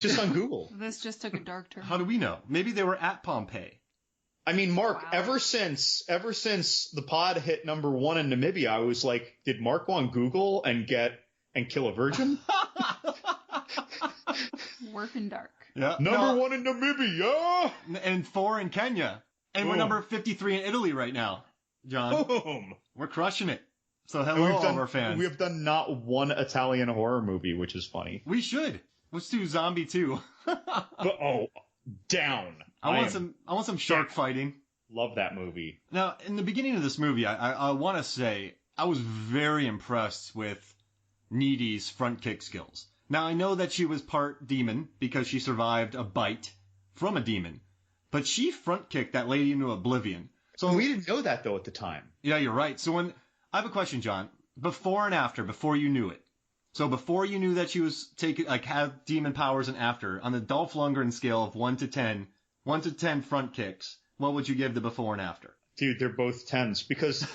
Just on Google. This just took a dark turn. How do we know? Maybe they were at Pompeii. I mean, Mark, Wow. ever since the pod hit #1 in Namibia, I was like, did Mark go on Google and kill a virgin? Working dark. Yeah. #1 in Namibia! And 4 in Kenya. And we're Boom. number 53 in Italy right now, John. Boom! We're crushing it. So And hello, all of our fans. We have done not one Italian horror movie, which is funny. We should. Let's do Zombie 2. But, down. I want some shark fighting. Love that movie. Now, in the beginning of this movie, I want to say I was very impressed with Needy's front kick skills. Now, I know that she was part demon because she survived a bite from a demon, but she front kicked that lady into oblivion. So we didn't know that, though, at the time. Yeah, you're right. So I have a question, John. Before and after, before you knew it. So before you knew that she was had demon powers and after, on the Dolph Lundgren scale of 1 to 10, 1 to 10 front kicks, what would you give the before and after? Dude, they're both 10s because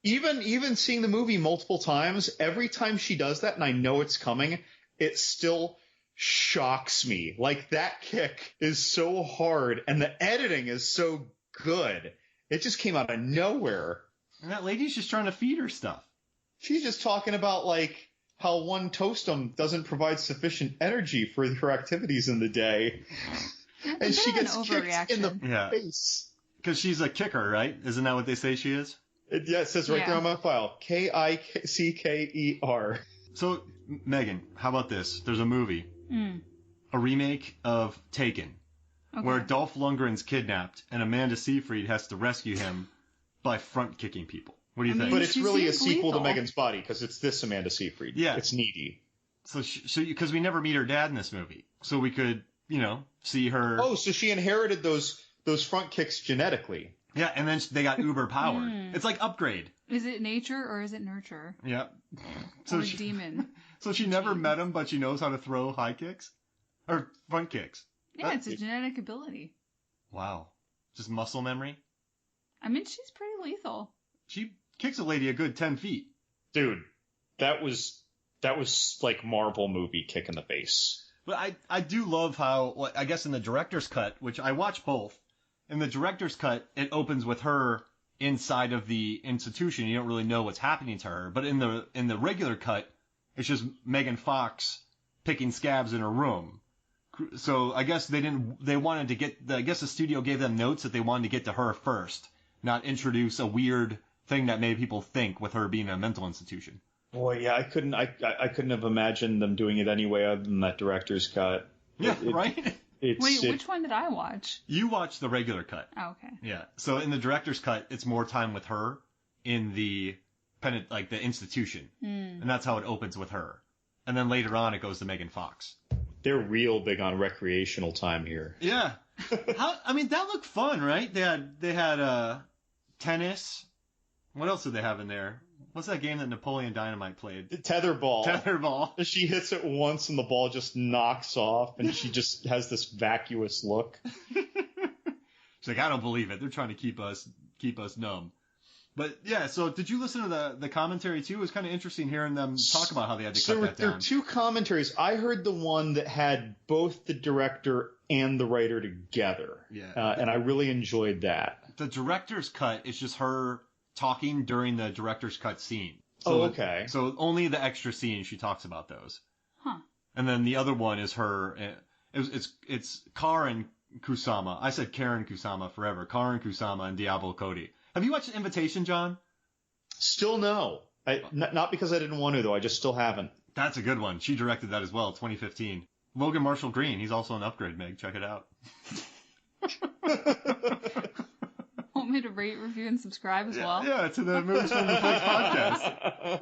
even seeing the movie multiple times, every time she does that and I know it's coming, it still shocks me. Like, that kick is so hard and the editing is so good. It just came out of nowhere. And that lady's just trying to feed her stuff. She's just talking about, like, how one toastum doesn't provide sufficient energy for her activities in the day. And she gets kicked in the face. Because she's a kicker, right? Isn't that what they say she is? It says right there on my file. Kicker. So, Megan, how about this? There's a movie. A remake of Taken. Okay. Where Dolph Lundgren's kidnapped and Amanda Seyfried has to rescue him by front kicking people. What do you think? But it's really a sequel lethal. to Megan's Body because it's this Amanda Seyfried. Yeah. It's Needy. So because we never meet her dad in this movie. So we could, see her. Oh, so she inherited those front kicks genetically. Yeah, and then they got uber powered. It's like Upgrade. Is it nature or is it nurture? Yeah. Or demon? So she never met him, but she knows how to throw high kicks? Or front kicks? Yeah, it's a genetic ability. Wow. Just muscle memory? I mean, she's pretty lethal. She kicks a lady a good 10 feet. Dude, that was like Marvel movie kick in the face. But I do love how, I guess in the director's cut, which I watched both, in the director's cut, it opens with her inside of the institution. You don't really know what's happening to her. But in the regular cut, it's just Megan Fox picking scabs in her room. So I guess they wanted to get, I guess the studio gave them notes that they wanted to get to her first, not introduce a weird thing that made people think with her being in a mental institution. Boy, yeah, I couldn't have imagined them doing it any way other than that director's cut. Yeah, right? Which one did I watch? You watched the regular cut. Oh, okay. Yeah. So in the director's cut, it's more time with her in the the institution. And that's how it opens with her. And then later on, it goes to Megan Fox. They're real big on recreational time here. Yeah. That looked fun, right? They had tennis. What else did they have in there? What's that game that Napoleon Dynamite played? The tetherball. Tetherball. She hits it once and the ball just knocks off and she just has this vacuous look. She's like, I don't believe it. They're trying to keep us numb. But yeah, so did you listen to the commentary too? It was kind of interesting hearing them talk about how they had to cut that down. There are two commentaries. I heard the one that had both the director and the writer together. Yeah. And I really enjoyed that. The director's cut is just her talking during the director's cut scene. So, okay. So only the extra scenes she talks about those. Huh. And then the other one is her. It's Karen Kusama. I said Karen Kusama forever. Karen Kusama and Diablo Cody. Have you watched Invitation, John? Still no. Not because I didn't want to, though. I just still haven't. That's a good one. She directed that as well, 2015. Logan Marshall Green. He's also an Upgrade, Meg. Check it out. Want me to rate, review, and subscribe as well? Yeah, to the Movies from the Flicks podcast.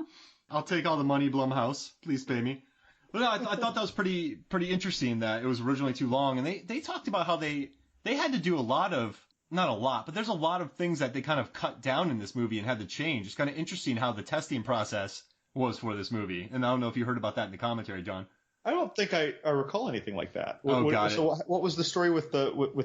I'll take all the money, Blumhouse. Please pay me. But no, I thought that was pretty interesting that it was originally too long. And they talked about how they had to do a lot of, not a lot, but there's a lot of things that they kind of cut down in this movie and had to change. It's kind of interesting how the testing process was for this movie. And I don't know if you heard about that in the commentary, John. I don't think I recall anything like that. Got it. So what was the story with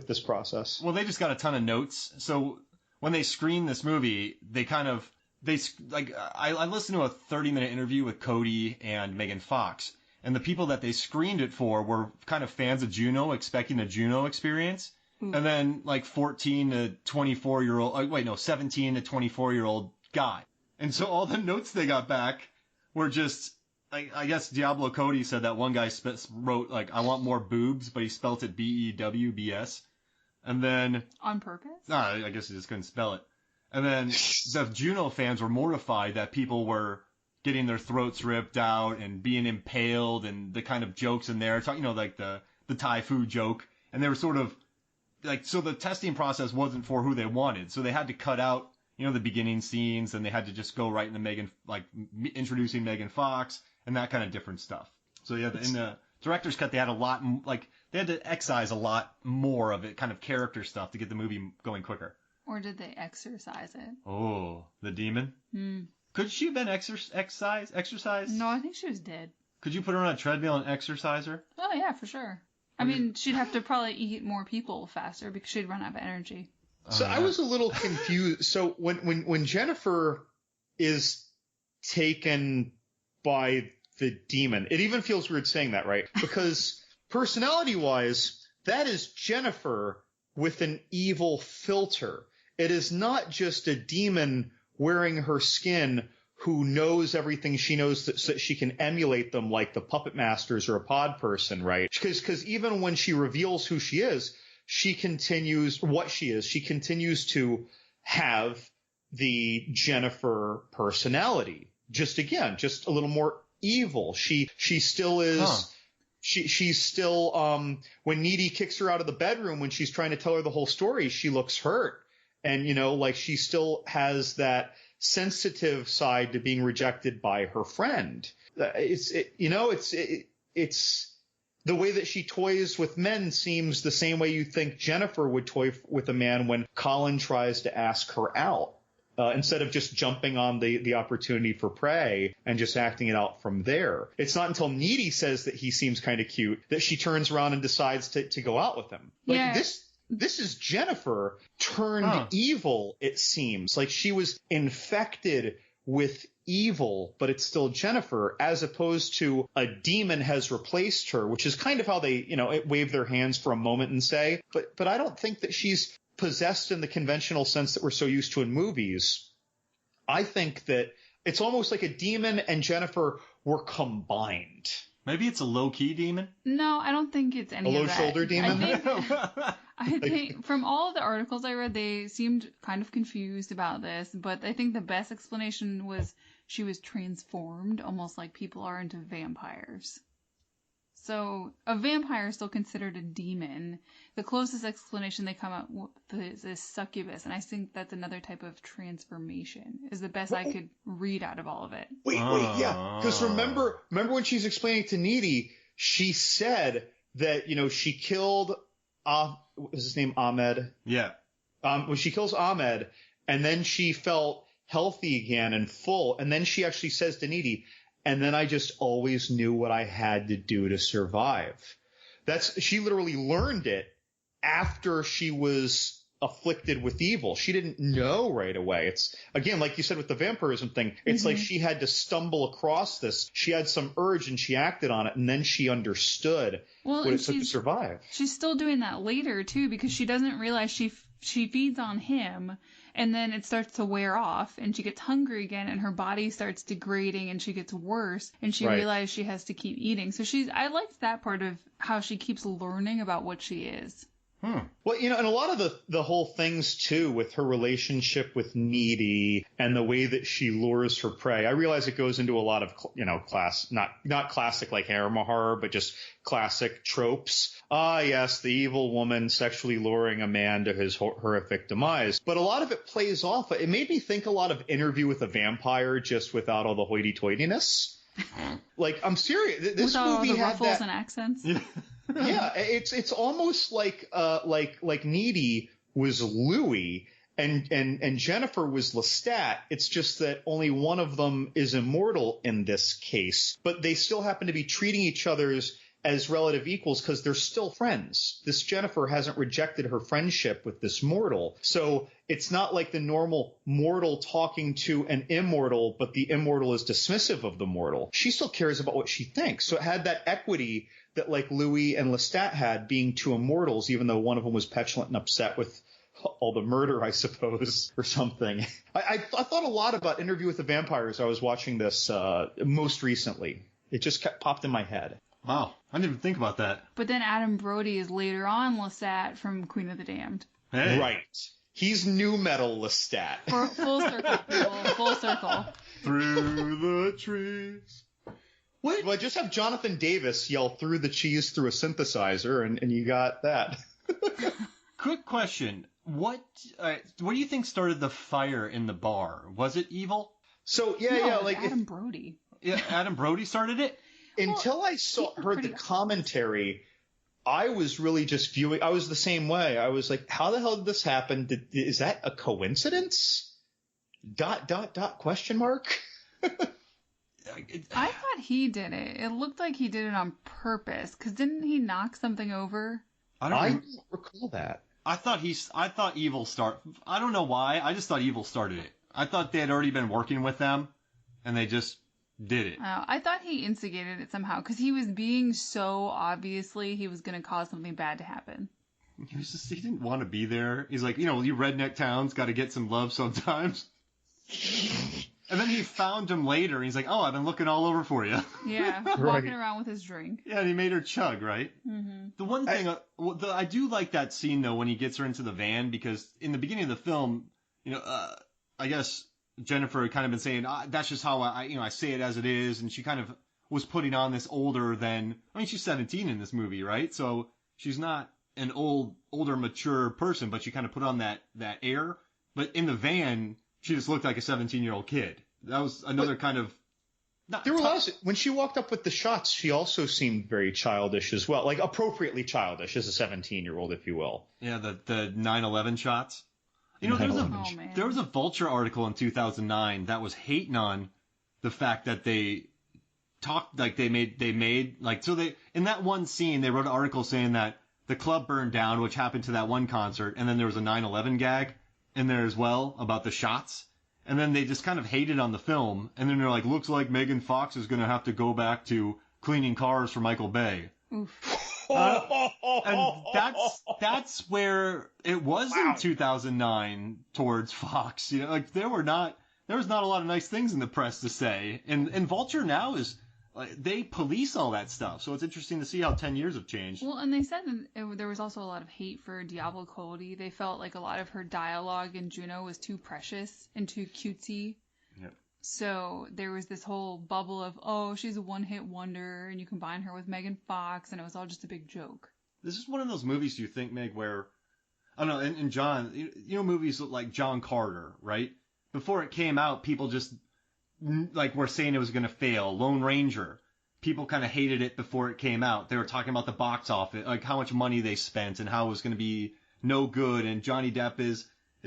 this process? Well, they just got a ton of notes. So when they screened this movie, I listened to a 30-minute interview with Cody and Megan Fox, And the people that they screened it for were kind of fans of Juno, expecting a Juno experience. And then like 14 to 24-year-old, 17 to 24-year-old guy. And so all the notes they got back were just, I guess Diablo Cody said that one guy wrote like, I want more boobs, but he spelt it BEWBS. And then... On purpose? I guess he just couldn't spell it. And then the Juno fans were mortified that people were getting their throats ripped out and being impaled and the kind of jokes in there, like the Thai food joke. And they were sort of, like, so the testing process wasn't for who they wanted. So they had to cut out, the beginning scenes, and they had to just go right into introducing Megan Fox and that kind of different stuff. So yeah, in the director's cut, they had a lot, they had to excise a lot more of it, kind of character stuff to get the movie going quicker. Or did they exercise it? Oh, the demon? Could she have been exercised? No, I think she was dead. Could you put her on a treadmill and exercise her? Oh, yeah, for sure. I mean, she'd have to probably eat more people faster because she'd run out of energy. So I was a little confused. So when Jennifer is taken by the demon, it even feels weird saying that, right? Because personality-wise, that is Jennifer with an evil filter. It is not just a demon wearing her skin who knows everything she knows so that she can emulate them like the puppet masters or a pod person, right? Because even when she reveals who she is, she continues to have the Jennifer personality. Just a little more evil. She still is. Huh. She's still, when Needy kicks her out of the bedroom when she's trying to tell her the whole story, she looks hurt. And, she still has that sensitive side to being rejected by her friend. It's the way that she toys with men seems the same way you think Jennifer would toy with a man when Colin tries to ask her out. Instead of just jumping on the opportunity for prey and just acting it out from there. It's not until Needy says that he seems kind of cute that she turns around and decides to go out with him. Like this is Jennifer turned evil, it seems. Like she was infected with evil, but it's still Jennifer, as opposed to a demon has replaced her, which is kind of how they, wave their hands for a moment and say, but I don't think that she's possessed in the conventional sense that we're so used to in movies. I think that it's almost like a demon and Jennifer were combined. Maybe it's a low-key demon? No, I don't think it's any of that. A low-shoulder demon? I think from all of the articles I read, they seemed kind of confused about this, but I think the best explanation was she was transformed, almost like people are into vampires. So a vampire is still considered a demon. The closest explanation they come up with is succubus, and I think that's another type of transformation, is the best I could read out of all of it. Wait, yeah. Because remember when she's explaining to Needy, she said that, she killed, was his name Ahmed? Yeah. When she kills Ahmed, and then she felt healthy again and full, and then she actually says to Needy, and then I just always knew what I had to do to survive. She literally learned it after she was afflicted with evil. She didn't know right away. It's, again, like you said with the vampirism thing, it's like she had to stumble across this. She had some urge and she acted on it, and then she understood what it took to survive. She's still doing that later, too, because she doesn't realize she feeds on him, and then it starts to wear off, and she gets hungry again, and her body starts degrading, and she gets worse, and she realizes she has to keep eating. So I liked that part of how she keeps learning about what she is. Well, and a lot of the whole things, too, with her relationship with Needy and the way that she lures her prey. I realize it goes into a lot of, not classic like harem horror, but just classic tropes. Yes, the evil woman sexually luring a man to his horrific demise. But a lot of it plays off. It made me think a lot of Interview with a Vampire, just without all the hoity-toityness. Like, I'm serious. This without movie all the had ruffles and accents. Yeah, it's almost like Needy was Louis and Jennifer was Lestat. It's just that only one of them is immortal in this case, but they still happen to be treating each other's as relative equals because they're still friends. This Jennifer hasn't rejected her friendship with this mortal. So it's not like the normal mortal talking to an immortal, but the immortal is dismissive of the mortal. She still cares about what she thinks. So it had that equity that like Louis and Lestat had, being two immortals, even though one of them was petulant and upset with all the murder, I suppose, or something. I thought a lot about Interview with the Vampire as I was watching this most recently. It just popped in my head. Wow, I didn't even think about that. But then Adam Brody is later on Lestat from Queen of the Damned. Hey. Right. He's new metal Lestat. For full circle, people. Full circle. Through the trees. What? Well, just have Jonathan Davis yell through the cheese through a synthesizer, and you got that. Quick question. What do you think started the fire in the bar? Was it evil? So, Adam Brody. Yeah, Adam Brody started it? Until I heard the commentary, I was really just viewing. I was the same way. I was like, how the hell did this happen? Is that a coincidence? ... Question mark. I thought he did it. It looked like he did it on purpose. Because didn't he knock something over? I don't recall that. I thought Evil I don't know why. I just thought Evil started it. I thought they had already been working with them, and they just did it. Oh, I thought he instigated it somehow because he was being so obviously he was going to cause something bad to happen. He didn't want to be there. He's like, you redneck towns got to get some love sometimes. And then he found him later. And he's like, oh, I've been looking all over for you. Yeah, walking around with his drink. Yeah, and he made her chug, right? Mm-hmm. The one thing, I do like that scene, though, when he gets her into the van, because in the beginning of the film, I guess Jennifer had kind of been saying, that's just how I say it as it is, and she kind of was putting on this she's 17 in this movie, right? So she's not an older, mature person, but she kind of put on that air. But in the van, she just looked like a 17-year-old kid. That was another kind of... When she walked up with the shots, she also seemed very childish as well, like appropriately childish as a 17-year-old, if you will. Yeah, the 9/11 shots. There was a Vulture article in 2009 that was hating on the fact that they talked like they made in that one scene they wrote an article saying that the club burned down, which happened to that one concert, and then there was a 9/11 gag in there as well about the shots. And then they just kind of hated on the film. And then they're like, looks like Megan Fox is going to have to go back to cleaning cars for Michael Bay. Oof. And that's where it was in 2009 towards Fox. There was not a lot of nice things in the press to say. And Vulture now is, they police all that stuff. So it's interesting to see how 10 years have changed. Well, and they said that there was also a lot of hate for Diablo Cody. They felt like a lot of her dialogue in Juno was too precious and too cutesy. Yep. So there was this whole bubble of, she's a one-hit wonder, and you combine her with Megan Fox, and it was all just a big joke. This is one of those movies, do you think, Meg, where, I don't know, and John, movies like John Carter, right? Before it came out, people just... were saying it was going to fail. Lone Ranger. People kind of hated it before it came out. They were talking about the box office, like how much money they spent and how it was going to be no good. And Johnny Depp is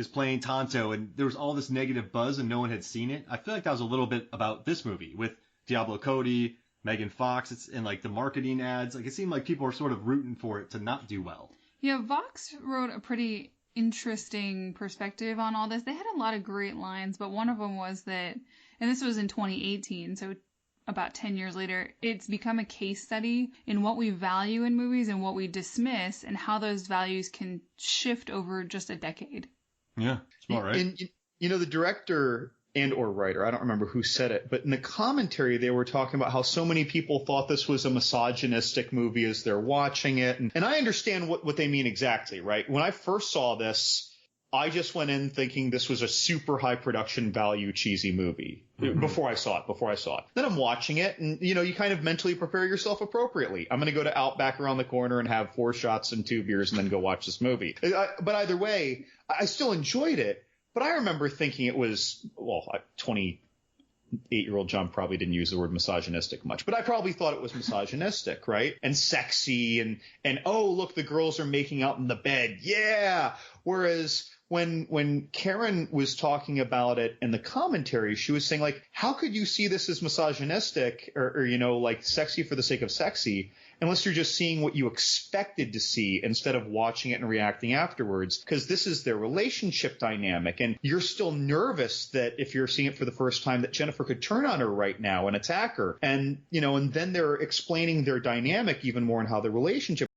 playing Tonto, and there was all this negative buzz and no one had seen it. I feel like that was a little bit about this movie with Diablo Cody, Megan Fox, and like the marketing ads. Like it seemed like people were sort of rooting for it to not do well. Yeah, Vox wrote a pretty interesting perspective on all this. They had a lot of great lines, but one of them was that, and this was in 2018, so about 10 years later, it's become a case study in what we value in movies and what we dismiss and how those values can shift over just a decade. Yeah, it's about right. And, the director and or writer, I don't remember who said it, but in the commentary, they were talking about how so many people thought this was a misogynistic movie as they're watching it. And I understand what they mean exactly, right? When I first saw this, I just went in thinking this was a super high production value cheesy movie before I saw it. Then I'm watching it and, you kind of mentally prepare yourself appropriately. I'm going to go to Outback around the corner and have 4 shots and 2 beers and then go watch this movie. But either way, I still enjoyed it. But I remember thinking it was, 28-year-old John probably didn't use the word misogynistic much, but I probably thought it was misogynistic, right? And sexy and oh, look, the girls are making out in the bed. Yeah. Whereas when Karen was talking about it in the commentary, she was saying, like, how could you see this as misogynistic or like sexy for the sake of sexy? unless you're just seeing what you expected to see instead of watching it and reacting afterwards, because this is their relationship dynamic. And you're still nervous that if you're seeing it for the first time, that Jennifer could turn on her right now and attack her. And, and then they're explaining their dynamic even more and how the relationship